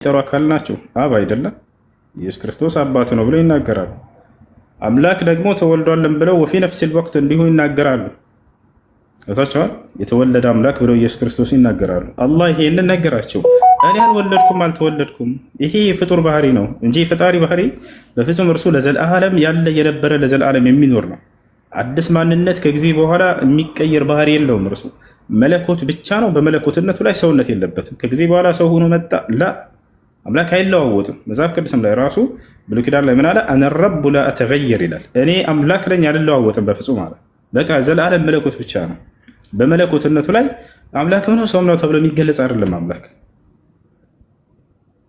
የሚጠሩ አካል ናቸው። አብ አይደለም ኢየሱስ ክርስቶስ አባቱ ነው ብለው ይናገራሉ። አምላክ ደግሞ ተወልዷልን ብለው ወፊ ነፍሲል ወቅት እንዲሁ ይናገራሉ። ታቸዋል የተወለደ አምላክ ብለው ኢየሱስ ክርስቶስ ይናገራሉ። አላህ ይሄንን ነገራቸው። እኔ አልወለድኩም አልተወለድኩም፣ ይሄ የፍጡር ባህሪ ነው እንጂ የፈጣሪ ባህሪ በፍጹም እርሱ ለዘላለም ያለ የነበረ ለዘላለም የሚኖር ነው። አዲስ ማንነት ከጊዜ በኋላ የሚቀየር ባህሪ የለውም። እርሱ መለኮት ብቻ ነው። በመለኮትነቱ ላይ ሰውነት የለበትም። ከጊዜ በኋላ ሰው ሆኖ መጣ ላ አምላክ አይለዋወጥም። መጽሐፍ ቅዱስም ላይ ራሱ ብሉይ ኪዳን ላይ ምን አለ? አነ ረቡ ላ አተገየር ይላል። እኔ አምላክ ነኝ አልለዋወጥም በፍጹም አለ። በቃ ዘላለም መለኮት ብቻ ነው። በመለኮትነቱ ላይ አምላክ ሆኖ ሰውም ነው ተብሎ የሚገለጽ አይደለም አምላክ።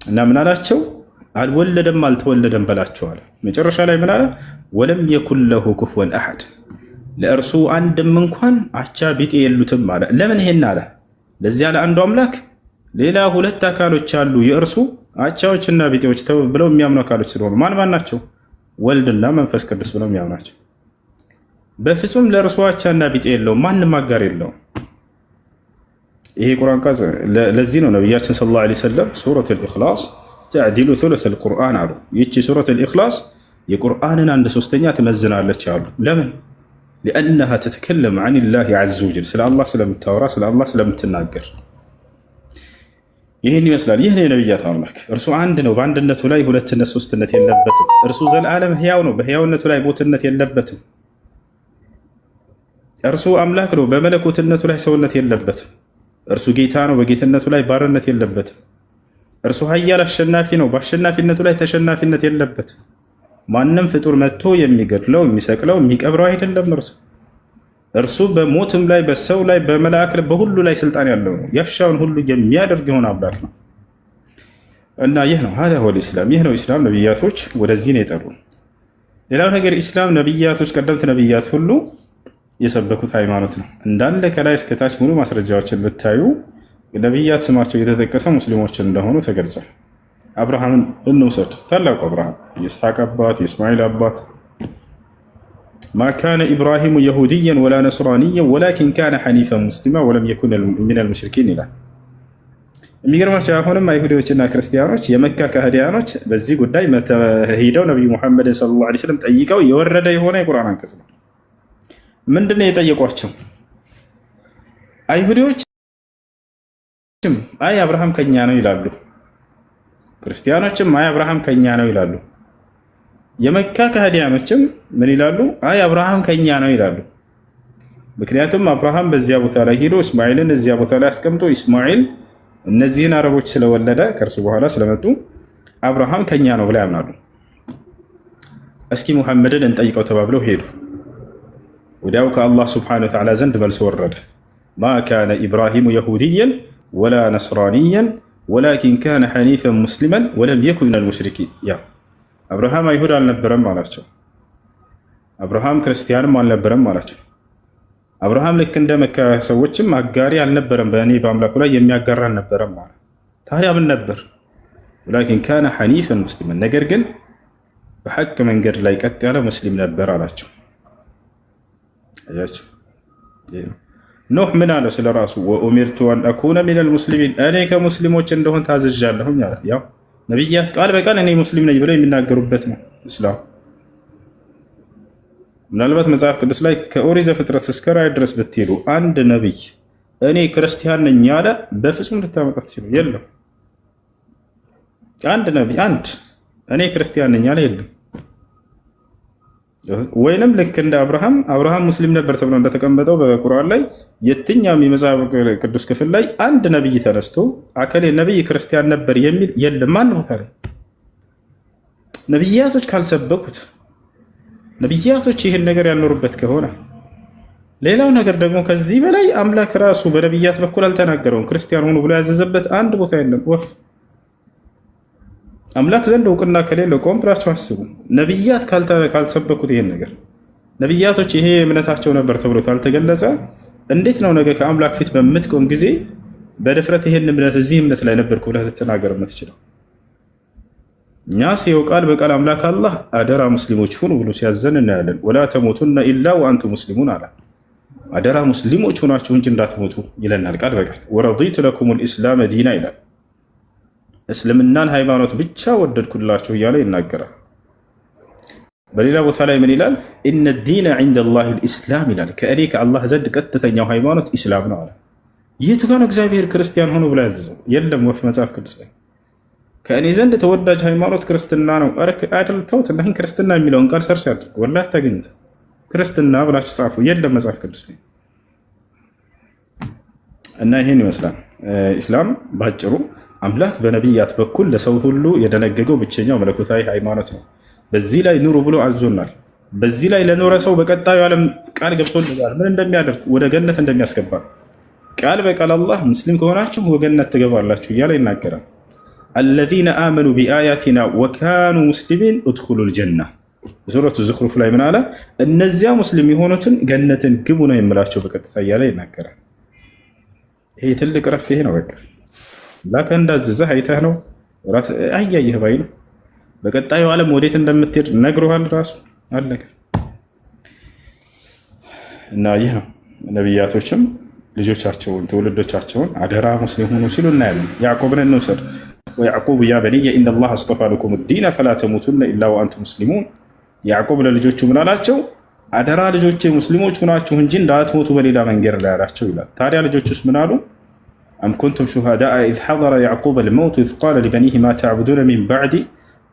እና ምን አላቸው? አልወለደም አልተወለደም በላቸዋል። መጨረሻ ላይ ምን አለ? ወለም የኩን ለሁ ኩፍወን አሐድ፣ ለእርሱ አንድም እንኳን አቻ ቢጤ የሉትም አለ። ለምን ይሄን አለ? ለዚያ ለአንዱ አምላክ ሌላ ሁለት አካሎች አሉ የእርሱ አቻዎችና ቢጤዎች ብለው የሚያምኑ አካሎች ስለሆኑ ማን ማን ናቸው? ወልድና መንፈስ ቅዱስ ብለው የሚያምናቸው። በፍጹም ለእርሱ አቻና ቢጤ የለውም፣ ማንም አጋር የለውም። ይሄ ቁርአን ቃል ለዚህ ነው ነቢያችን ሰለላሁ ዐለይሂ ወሰለም ሱረት አልኢኽላስ ተዕዲሉ ሱሉስ አልቁርአን አሉ። ይቺ ሱረት አልኢኽላስ የቁርአንን 1/3 ትመዝናለች አሉ። ለምን? ሊአነሃ ተተከለም ዐኒላሂ ዐዘ ወጀል፣ ስለ አላህ ስለምታወራ ስለ አላህ ስለምትናገር። ይህን ይመስላል። ይህ ነው የነቢያት አምላክ። እርሱ አንድ ነው፣ በአንድነቱ ላይ ሁለትነት ሶስትነት የለበትም። እርሱ ዘላለም ህያው ነው፣ በህያውነቱ ላይ ቦትነት የለበትም። እርሱ አምላክ ነው፣ በመለኮትነቱ ላይ ሰውነት የለበትም። እርሱ ጌታ ነው፣ በጌትነቱ ላይ ባርነት የለበትም። እርሱ ኃያል አሸናፊ ነው፣ በአሸናፊነቱ ላይ ተሸናፊነት የለበትም። ማንም ፍጡር መጥቶ የሚገድለው የሚሰቅለው የሚቀብረው አይደለም። እርሱ በሞትም ላይ በሰው ላይ በመላእክ ላይ በሁሉ ላይ ስልጣን ያለው ነው። ያሻውን ሁሉ የሚያደርግ የሆነ አምላክ ነው እና ይህ ነው ሀዛ ሁወል ኢስላም። ይህ ነው ኢስላም። ነቢያቶች ወደዚህ ነው የጠሩ። ሌላው ነገር ኢስላም ነቢያቶች ቀደምት ነቢያት ሁሉ የሰበኩት ሃይማኖት ነው። እንዳለ ከላይ እስከታች ሙሉ ማስረጃዎችን ብታዩ ነቢያት ስማቸው የተጠቀሰ ሙስሊሞችን እንደሆኑ ተገልጿል። አብርሃምን እንውሰድ። ታላቁ አብርሃም የኢስሐቅ አባት የእስማኤል አባት ማ ካነ ኢብራሂሙ የሁድያን ወላ ነስራንያን ወላኪን ካነ ሐኒፈን ሙስሊማ ወለም የኩን ሚነል ሙሽሪኪን ይላል። የሚገርማቸው አሁንም አይሁዶችና ክርስቲያኖች የመካ ካህዲያኖች በዚህ ጉዳይ ሄደው ነቢዩ ሙሐመድን ሰለላሁ ዐለይሂ ወሰለም ጠይቀው የወረደ የሆነ የቁርአን አንቀጽ ነው። ምንድን ነው የጠየቋቸው? አይሁዶችም አይ አብርሃም ከኛ ነው ይላሉ፣ ክርስቲያኖችም አይ አብርሃም ከኛ ነው ይላሉ። የመካ ከሃዲያኖችም ምን ይላሉ? አይ አብርሃም ከኛ ነው ይላሉ። ምክንያቱም አብርሃም በዚያ ቦታ ላይ ሄዶ እስማኤልን እዚያ ቦታ ላይ አስቀምጦ እስማኤል እነዚህን አረቦች ስለወለደ ከእርሱ በኋላ ስለመጡ አብርሃም ከኛ ነው ብለው ያምናሉ። እስኪ ሙሐመድን እንጠይቀው ተባብለው ሄዱ። ወዲያው ከአላህ ስብሐነሁ ወተዓላ ዘንድ መልስ ወረደ። ማ ካነ ኢብራሂሙ የሁድያን ወላ ነስራንያን ወላኪን ካነ ሐኒፈን ሙስሊመን ወለም የኩን ሚነል ሙሽሪኪን። አብርሃም አይሁድ አልነበረም አላቸው። አብርሃም ክርስቲያንም አልነበረም አላቸው። አብርሃም ልክ እንደ መካ ሰዎችም አጋሪ አልነበረም፣ በእኔ በአምላኩ ላይ የሚያጋራ አልነበረም ማለት። ታዲያ ምን ነበር? ወላኪን ካነ ሐኒፈን ሙስሊመን፣ ነገር ግን በሐቅ መንገድ ላይ ቀጥ ያለ ሙስሊም ነበር አላቸው። አያችሁ፣ ኖህ ምን አለ ስለ ራሱ? ወኡሚርቱ አን አኩነ ሚነል ሙስሊሚን፣ እኔ ከሙስሊሞች እንደሆን ታዝዣለሁኝ አለ። ያው ነቢያት ቃል በቃል እኔ ሙስሊም ነኝ ብለው የሚናገሩበት ነው እስላም። ምናልባት መጽሐፍ ቅዱስ ላይ ከኦሪት ዘፍጥረት እስከ ራዕይ ድረስ ብትሄዱ አንድ ነቢይ እኔ ክርስቲያን ነኝ ያለ በፍጹም ልታመጣ ትችሉ የለም። አንድ ነቢይ እኔ ክርስቲያን ነኝ ያለ የለም። ወይንም ልክ እንደ አብርሃም ሙስሊም ነበር ተብሎ እንደተቀመጠው በቁርአን ላይ የትኛውም የመጽሐፍ ቅዱስ ክፍል ላይ አንድ ነቢይ ተነስቶ አከሌ ነቢይ ክርስቲያን ነበር የሚል የለም። ማን ቦታ ላይ ነቢያቶች ካልሰበኩት፣ ነቢያቶች ይህን ነገር ያልኖሩበት ከሆነ፣ ሌላው ነገር ደግሞ ከዚህ በላይ አምላክ ራሱ በነቢያት በኩል አልተናገረውም። ክርስቲያን ሆኑ ብሎ ያዘዘበት አንድ ቦታ የለም። ወፍ አምላክ ዘንድ እውቅና ከሌለው ቆም ብላችሁ አስቡ። ነቢያት ካልሰበኩት ይሄን ነገር፣ ነቢያቶች ይሄ እምነታቸው ነበር ተብሎ ካልተገለጸ እንዴት ነው ነገ ከአምላክ ፊት በምትቆም ጊዜ በድፍረት ይሄን እምነት እዚህ እምነት ላይ ነበርኩ ብለህ ልትናገር የምትችለው? እኛ ሲው ቃል በቃል አምላክ አላህ አደራ ሙስሊሞች ሁኑ ብሎ ሲያዘን እናያለን። ወላ ተሞቱና ኢላ ወአንቱ ሙስሊሙን አላ፣ አደራ ሙስሊሞች ሆናችሁ እንጂ እንዳትሞቱ ይለናል ቃል በቃል። ወረዲቱ ለኩም ልኢስላም ዲና ይላል። እስልምናን ሃይማኖት ብቻ ወደድኩላችሁ እያለ ይናገራል። በሌላ ቦታ ላይ ምን ይላል? ኢነ ዲነ ዒንደላሂ ልኢስላም ይላል። ከእኔ ከአላህ ዘንድ ቀጥተኛው ሃይማኖት ኢስላም ነው አለ። የቱ ጋር ነው እግዚአብሔር ክርስቲያን ሆኖ ብላ ያዘዘው? የለም ወፍ መጽሐፍ ቅዱስ ላይ ከእኔ ዘንድ ተወዳጅ ሃይማኖት ክርስትና ነው። አይደል ተውት። እና ክርስትና የሚለውን ቃል ሰርች አድርጉ፣ ወላሂ አታገኙት። ክርስትና ብላችሁ ጻፉ፣ የለም መጽሐፍ ቅዱስ ላይ። እና ይሄን ይመስላል ኢስላም ባጭሩ። አምላክ በነቢያት በኩል ለሰው ሁሉ የደነገገው ብቸኛው መለኮታዊ ሃይማኖት ነው። በዚህ ላይ ኑሩ ብሎ አዞናል። በዚህ ላይ ለኖረ ሰው በቀጣዩ ዓለም ቃል ገብቶልናል። ምን እንደሚያደርግ ወደ ገነት እንደሚያስገባ ቃል በቃል አላህ ሙስሊም ከሆናችሁ ወገነት ትገባላችሁ እያለ ይናገራል። አለዚነ አመኑ ቢአያቲና ወካኑ ሙስሊሚን እድኹሉል ጀና። ሱረቱ ዙኽሩፍ ላይ ምን አለ? እነዚያ ሙስሊም የሆኑትን ገነትን ግቡ ነው የምላቸው በቀጥታ እያለ ይናገራል። ይሄ ትልቅ ረፍት ይሄ ነው። በቃ ላከ እንዳዘዘህ አይተህ ነው አያየህ ባይ ነው። በቀጣዩ ዓለም ወዴት እንደምትሄድ ነግሮሃል ራሱ አለቀ። እና ይህ ነው ነቢያቶችም ልጆቻቸውን ትውልዶቻቸውን አደራ ሙስሊም ሁኑ ሲሉ እናያለን። ያዕቆብን እንውሰድ። ወያዕቆብ ያ በንየ ኢነላህ አስጠፋ ለኩም ዲነ ፈላ ተሙቱነ ኢላ ወአንቱም ሙስሊሙን። ያዕቆብ ለልጆቹ ምን አላቸው? አደራ ልጆቼ ሙስሊሞች ሁናችሁ እንጂ እንዳትሞቱ በሌላ መንገድ ላይ አላቸው ይላል። ታዲያ ልጆቹስ ምን አሉ? አም ኩንቱም ሹሃዳአ ኢዝ ሐደረ ያዕቆብ አልመውት ኢዝ ቃለ ሊበኒህ ማ ተዕቡዱነ ሚን በዕዲ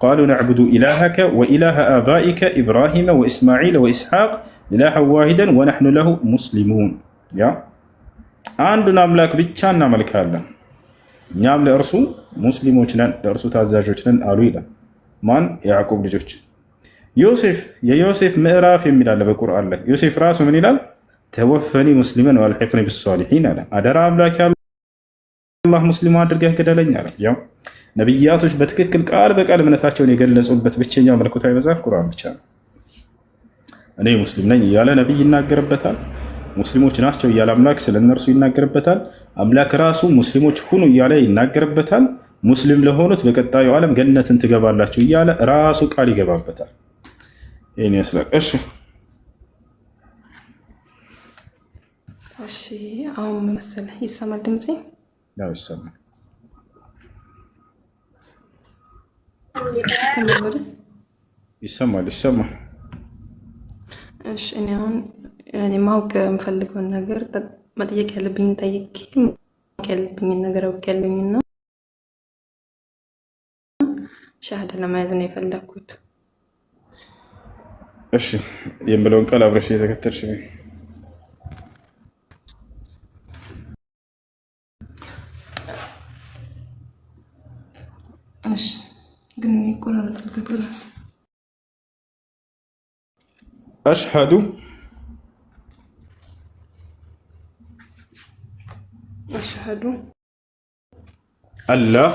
ቃሉ ነዕቡዱ ኢላሀከ ወኢላሀ አባኢከ ኢብራሂመ ወኢስማዒል ወኢስሐቅ ኢላሀን ዋሂደን ወነሕኑ ለሁ ሙስሊሙን። ያ አንዱን አምላክ ብቻ እናመልካለን እኛም ለእርሱ ሙስሊሞች ነን፣ ለእርሱ ታዛዦች ነን አሉ ይላል። ማን? የያዕቆብ ልጆች። ዮሴፍ የዮሴፍ ምዕራፍ የሚላለ በቁርአን ላይ ዮሴፍ ራሱ ምን ይላል? ተወፈኒ ሙስሊመን ወአልሒቅኒ ቢሷሊሒን አለ። አደራ አምላክ አላህ ሙስሊም አድርገህ ግደለኝ አለ። ያው ነቢያቶች በትክክል ቃል በቃል እምነታቸውን የገለጹበት ብቸኛው መለኮታዊ መጽሐፍ ቁርአን ብቻ ነው። እኔ ሙስሊም ነኝ እያለ ነቢይ ይናገርበታል። ሙስሊሞች ናቸው እያለ አምላክ ስለ እነርሱ ይናገርበታል። አምላክ ራሱ ሙስሊሞች ሁኑ እያለ ይናገርበታል። ሙስሊም ለሆኑት በቀጣዩ ዓለም ገነትን ትገባላችሁ እያለ ራሱ ቃል ይገባበታል። ይህን ይመስላል። እሺ አሁን መሰለህ ይሰማል ድምጼ? ያው ይሰማል። ይሰማል። እሺ እኔ አሁን ማወቅ የምፈልገውን ነገር መጠየቅ ያለብኝን ጠይቄ ማወቅ ያለብኝን ነገር አውቄያለሁኝና ሻሃዳ ለመያዝ ነው የፈለኩት። እሺ የምለውን ቃል አብረሽ እየተከተልሽ ነው። እሺ ግን ይቆራረጥበት ራስ አሽሃዱ أشهد أن لا